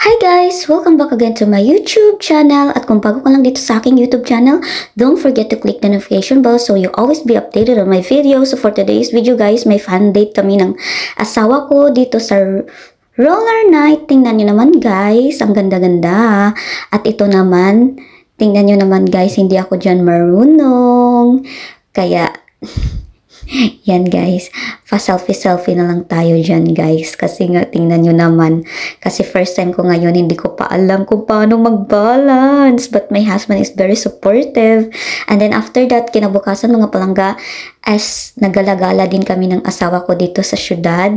Hi guys! Welcome back again to my YouTube channel. At kung bago ka lang dito sa aking YouTube channel, don't forget to click the notification bell so you always be updated on my videos. So for today's video guys, may fan date kami ng asawa ko dito sa roller night. Tingnan nyo naman guys, ang ganda-ganda. At ito naman, tingnan nyo naman guys, hindi ako dyan marunong. Kaya... yan guys, pa-selfie-selfie na lang tayo dyan guys. Kasi nga, tingnan nyo naman. Kasi first time ko ngayon, hindi ko pa alam kung paano mag-balance. But my husband is very supportive. And then after that, kinabukasan mga palangga, as nagalagala din kami ng asawa ko dito sa syudad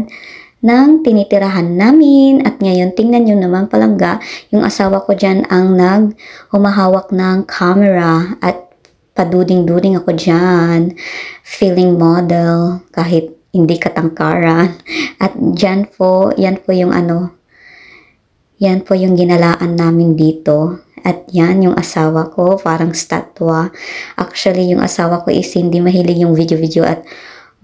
ng tinitirahan namin. At ngayon, tingnan nyo naman palangga, yung asawa ko dyan ang humahawak ng camera. At paduding-duding ako dyan, feeling model, kahit hindi katangkaran. At dyan po, yan po yung yan po yung ginalaan namin dito. At yan, yung asawa ko, parang statwa. Actually, yung asawa ko is hindi mahilig yung video-video at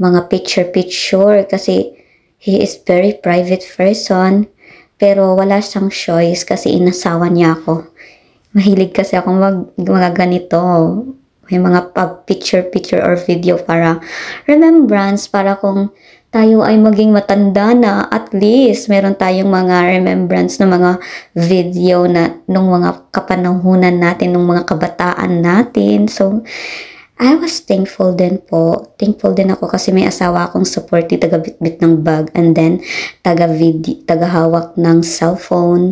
mga picture-picture kasi he is very private person. Pero wala siyang choice kasi inasawa niya ako. Mahilig kasi ako mga ganito. May mga picture or video para remembrance, para kung tayo ay maging matanda na, at least meron tayong mga remembrance ng mga video na nung mga kapanahunan natin, nung mga kabataan natin. So, I was thankful din po. Thankful din ako kasi may asawa akong supportive, taga-bitbit ng bag, and then taga-hawak ng cellphone.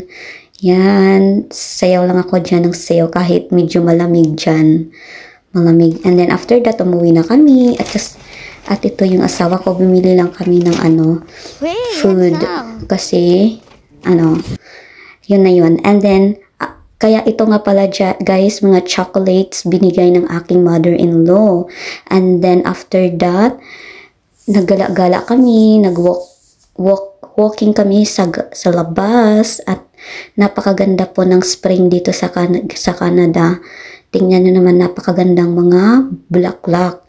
Yan, sayaw lang ako dyan ng sayaw kahit medyo malamig dyan. Malamig. And then after that, umuwi na kami. At ito yung asawa ko, bumili lang kami ng food. Kasi, yun na yun. And then, kaya ito nga pala guys, mga chocolates binigay ng aking mother-in-law. And then after that, naggala-gala kami, walking kami sa labas. At napakaganda po ng spring dito sa Canada. Tingnan nyo naman, napakagandang mga bulaklak.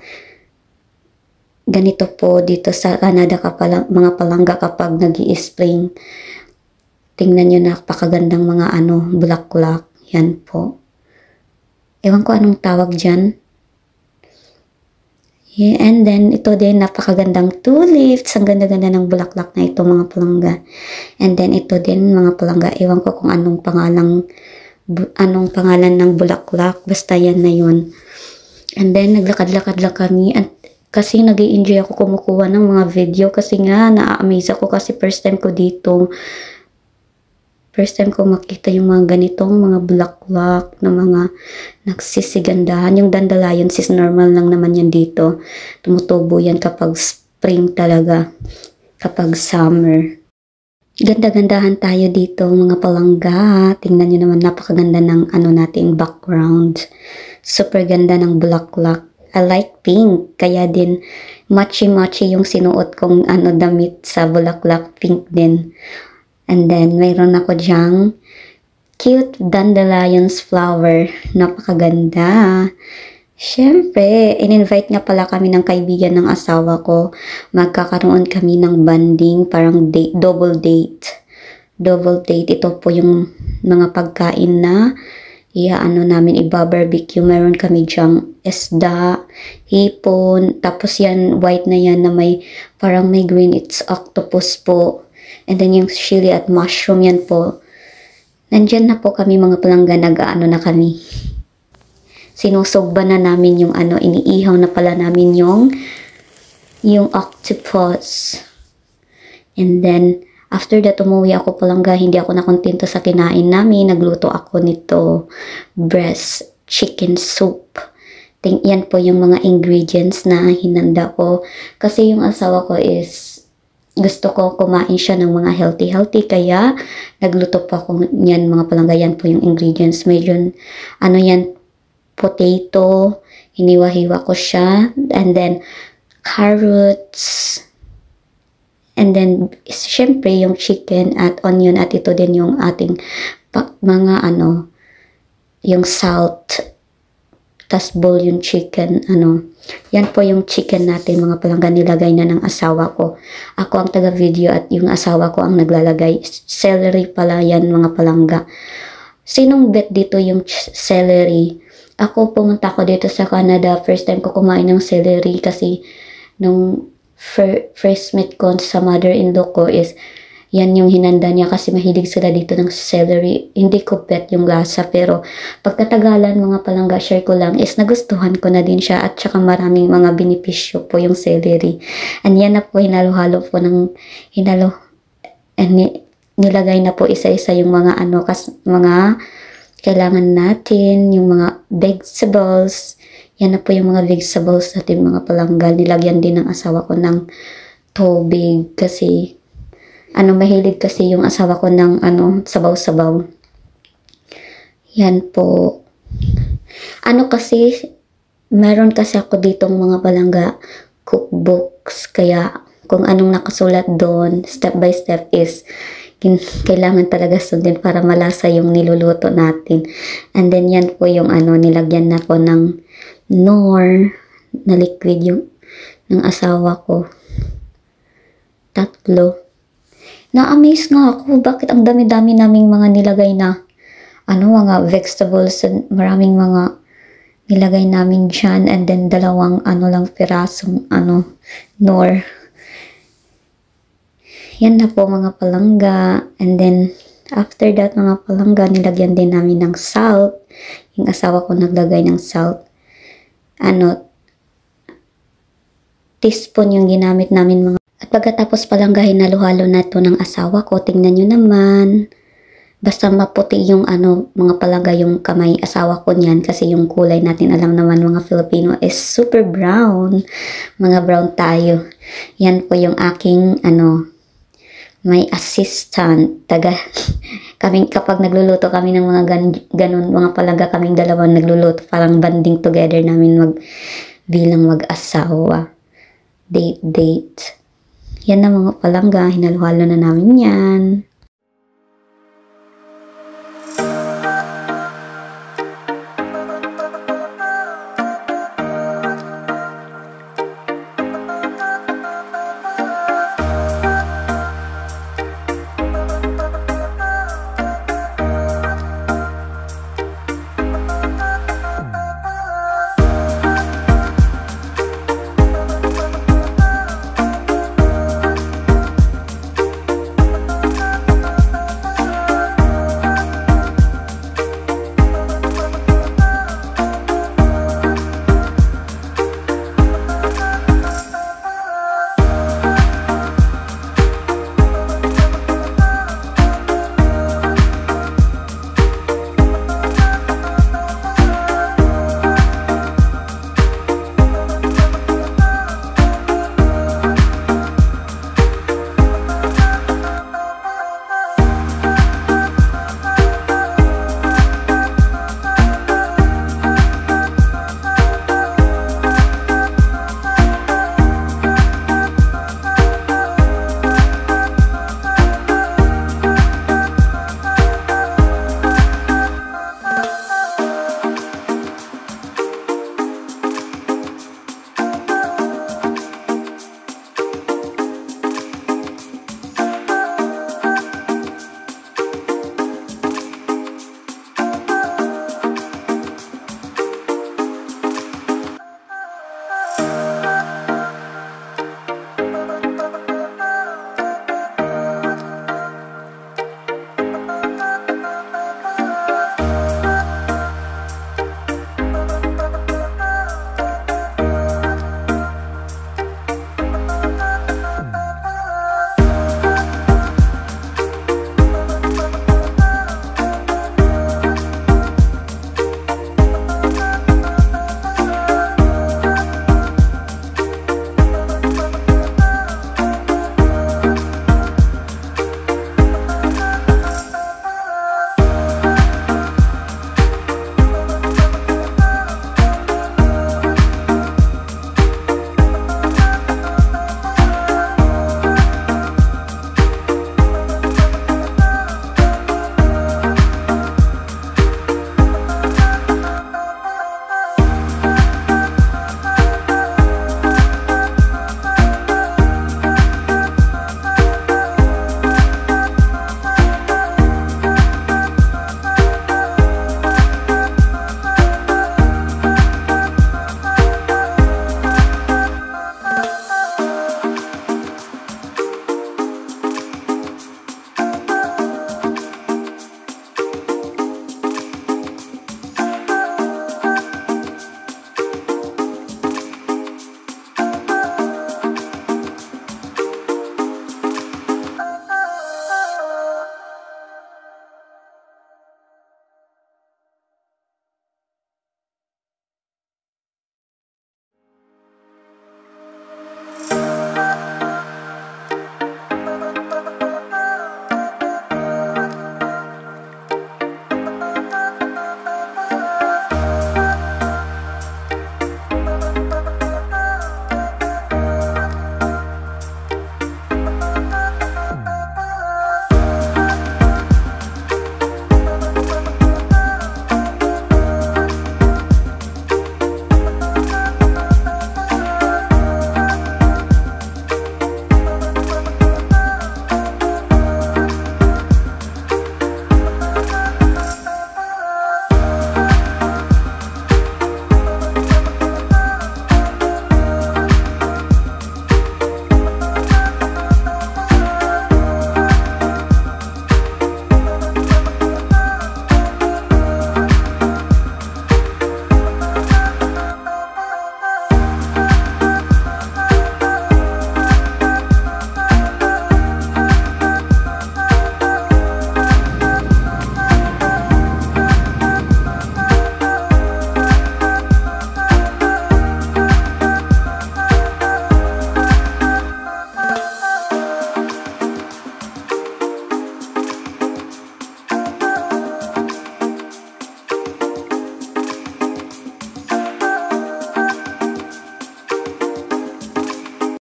Ganito po dito sa Canada mga palangga kapag nag-i-spring. Tingnan nyo, napakagandang mga bulaklak. Yan po. Ewan ko anong tawag dyan. Yeah, and then ito din, napakagandang tulips. Ang ganda-ganda ng bulaklak na ito mga palangga. And then ito din mga palangga. Ewan ko kung anong pangalan ng bulaklak, basta yan na yun. And then naglakad-lakad lang kami at kasi nag-i-enjoy ako kumukuha ng mga video kasi nga na-amaze ako kasi first time ko makita yung mga ganitong mga bulaklak na mga nagsisigandahan. Yung dandelion sis, normal lang naman yan dito, tumutubo yan kapag spring talaga, kapag summer. Ganda-gandahan tayo dito mga palangga. Tingnan nyo naman, napakaganda ng natin background. Super ganda ng bulaklak. I like pink. Kaya din matchy-matchy yung sinuot kong damit sa bulaklak, pink din. And then mayroon ako dyang cute dandelions flower. Napakaganda. Siyempre, in-invite nga pala kami ng kaibigan ng asawa ko. Magkakaroon kami ng banding, parang double date. Double date, ito po yung mga pagkain na namin, i-barbecue. Meron kami dyang isda, hipon, tapos yan, white na yan na parang may green, it's octopus po. And then yung chili at mushroom, yan po. Nandyan na po kami mga palangga, na kami. Sinusugba na namin yung iniihaw na pala namin yung octopus. And then, after that, umuwi ako palangga, hindi ako nakontento sa kinain namin. Nagluto ako nito, breast chicken soup. Yan po yung mga ingredients na hinanda ko. Kasi yung asawa ko is, gusto ko kumain siya ng mga healthy. Kaya, nagluto po ako yan mga palangga. Yan po yung ingredients. Medyo, yan, potato, hiniwa-hiwa ko siya, and then carrots, and then syempre yung chicken at onion, at ito din yung ating mga yung salt, tas bouillon chicken, yan po yung chicken natin mga palangga, nilagay na ng asawa ko. Ako ang taga-video at yung asawa ko ang naglalagay. Celery pala yan mga palangga. Sinong bet dito yung celery? Ako, pumunta ko dito sa Canada, first time ko kumain ng celery kasi nung first meet ko sa mother-in-law ko is yan yung hinanda niya kasi mahilig sila dito ng celery. Hindi ko bet yung lasa pero pagkatagalan mga palangga, share ko lang is nagustuhan ko na din siya at saka maraming mga benepisyo po yung celery. And yan na po, hinalo-halo po ng nilagay na po isa-isa yung mga mga kailangan natin, yung mga vegetables. Yan na po yung mga vegetables natin mga palangga. Nilagyan din ng asawa ko ng tubig kasi mahilig kasi yung asawa ko ng sabaw-sabaw. Yan po. Kasi meron kasi ako ditong mga palangga cookbooks, kaya kung anong nakasulat doon step by step is kailangan talaga sundin para malasa yung niluluto natin. And then yan po yung nilagyan na po ng Knorr na liquid yung ng asawa ko. 3. Na-amaze nga ako bakit ang dami-dami naming mga nilagay na mga vegetables and maraming mga nilagay namin dyan, and then 2 lang pirasong Knorr. Yan na po mga palangga. And then, after that mga palangga, nilagyan din namin ng salt. Yung asawa ko naglagay ng salt. Teaspoon yung ginamit namin mga. At pagkatapos palangga, hinalo-halo na ito ng asawa ko. Tingnan nyo naman. Basta maputi yung mga palangga yung kamay asawa ko niyan. Kasi yung kulay natin, alam naman mga Filipino, is super brown. Mga brown tayo. Yan po yung aking may assistant, kapag nagluluto kami ng mga ganun, mga palangga, kaming dalawa nagluluto, parang banding together namin bilang mag-asawa. Date. Yan na mga palangga, hinalo-halo na namin yan.